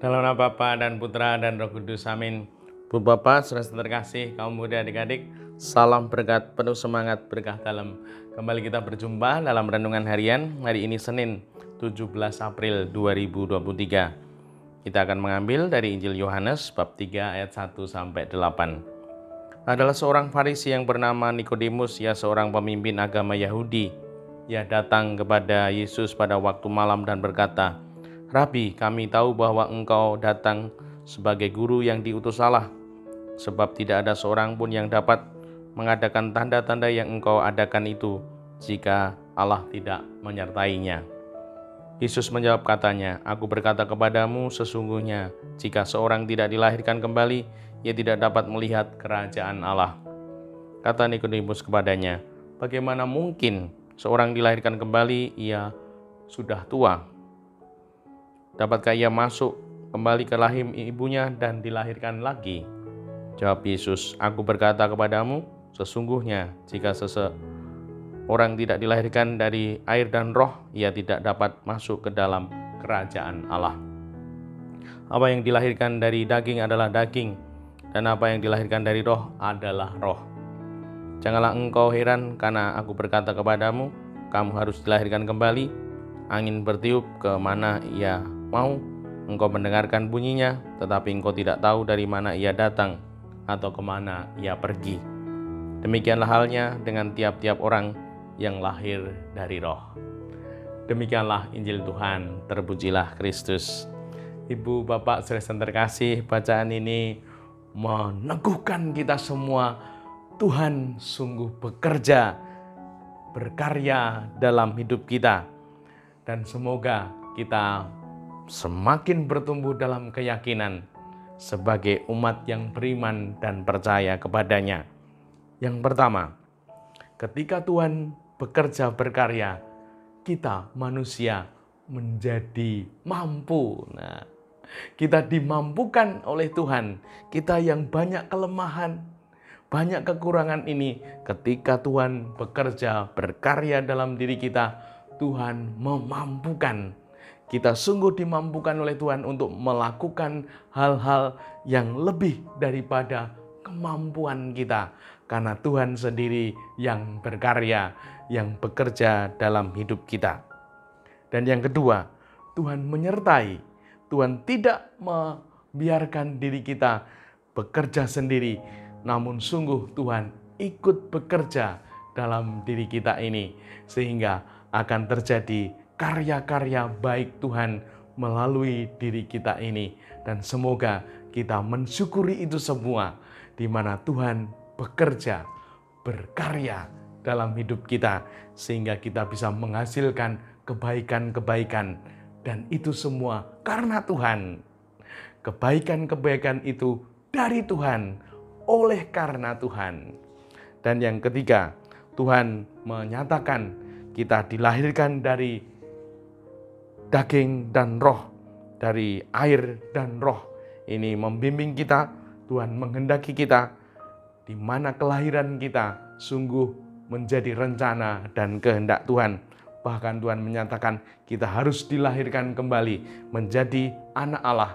Dalam nama Bapa dan Putra dan Roh Kudus, amin. Bu Bapak, saudara terkasih, kaum muda adik-adik, salam berkat, penuh semangat, berkah dalam. Kembali kita berjumpa dalam renungan harian, hari ini Senin, 17 April 2023. Kita akan mengambil dari Injil Yohanes, bab 3 ayat 1-8. Adalah seorang Farisi yang bernama Nikodemus, ia seorang pemimpin agama Yahudi. Ia datang kepada Yesus pada waktu malam dan berkata, "Rabi, kami tahu bahwa engkau datang sebagai guru yang diutus Allah, sebab tidak ada seorang pun yang dapat mengadakan tanda-tanda yang engkau adakan itu jika Allah tidak menyertainya." Yesus menjawab katanya, "Aku berkata kepadamu, sesungguhnya jika seorang tidak dilahirkan kembali, ia tidak dapat melihat kerajaan Allah." Kata Nikodemus kepadanya, "Bagaimana mungkin seorang dilahirkan kembali, ia sudah tua? Dapatkah ia masuk kembali ke rahim ibunya dan dilahirkan lagi?" Jawab Yesus, "Aku berkata kepadamu, sesungguhnya jika seseorang tidak dilahirkan dari air dan roh, ia tidak dapat masuk ke dalam kerajaan Allah. Apa yang dilahirkan dari daging adalah daging, dan apa yang dilahirkan dari roh adalah roh. Janganlah engkau heran karena aku berkata kepadamu, kamu harus dilahirkan kembali. Angin bertiup ke mana ia mau, engkau mendengarkan bunyinya, tetapi engkau tidak tahu dari mana ia datang atau kemana ia pergi. Demikianlah halnya dengan tiap-tiap orang yang lahir dari roh." Demikianlah Injil Tuhan, terpujilah Kristus. Ibu, Bapak, saudara terkasih, bacaan ini meneguhkan kita semua. Tuhan sungguh bekerja, berkarya dalam hidup kita. Dan semoga kita semakin bertumbuh dalam keyakinan sebagai umat yang beriman dan percaya kepadanya. Yang pertama, ketika Tuhan bekerja berkarya, kita manusia menjadi mampu. Kita dimampukan oleh Tuhan. Kita yang banyak kelemahan, banyak kekurangan ini, ketika Tuhan bekerja berkarya dalam diri kita, Tuhan memampukan. Kita sungguh dimampukan oleh Tuhan untuk melakukan hal-hal yang lebih daripada kemampuan kita. Karena Tuhan sendiri yang berkarya, yang bekerja dalam hidup kita. Dan yang kedua, Tuhan menyertai. Tuhan tidak membiarkan diri kita bekerja sendiri, namun sungguh Tuhan ikut bekerja dalam diri kita ini, sehingga akan terjadi karya-karya baik Tuhan melalui diri kita ini. Dan semoga kita mensyukuri itu semua, di mana Tuhan bekerja, berkarya dalam hidup kita, sehingga kita bisa menghasilkan kebaikan-kebaikan. Dan itu semua karena Tuhan. Kebaikan-kebaikan itu dari Tuhan, oleh karena Tuhan. Dan yang ketiga, Tuhan menyatakan kita dilahirkan dari daging dan roh, dari air dan roh. Ini membimbing kita, Tuhan menghendaki kita, di mana kelahiran kita sungguh menjadi rencana dan kehendak Tuhan. Bahkan Tuhan menyatakan kita harus dilahirkan kembali menjadi anak Allah,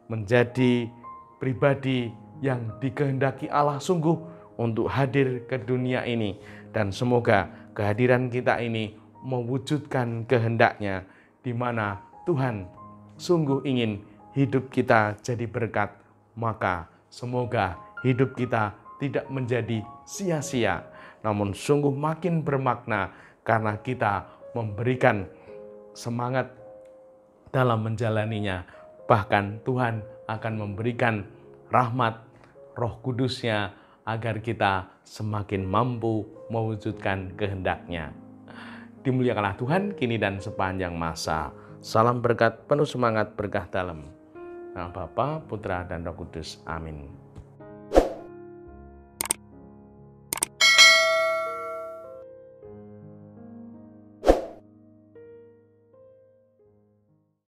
menjadi pribadi yang dikehendaki Allah sungguh untuk hadir ke dunia ini. Dan semoga kehadiran kita ini mewujudkan kehendaknya, di mana Tuhan sungguh ingin hidup kita jadi berkat. Maka semoga hidup kita tidak menjadi sia-sia, namun sungguh makin bermakna karena kita memberikan semangat dalam menjalaninya. Bahkan Tuhan akan memberikan rahmat Roh Kudus-Nya agar kita semakin mampu mewujudkan kehendak-Nya. Dimuliakanlah Tuhan kini dan sepanjang masa. Salam berkat, penuh semangat, berkah dalam. Nama Bapa, Putra, dan Roh Kudus. Amin.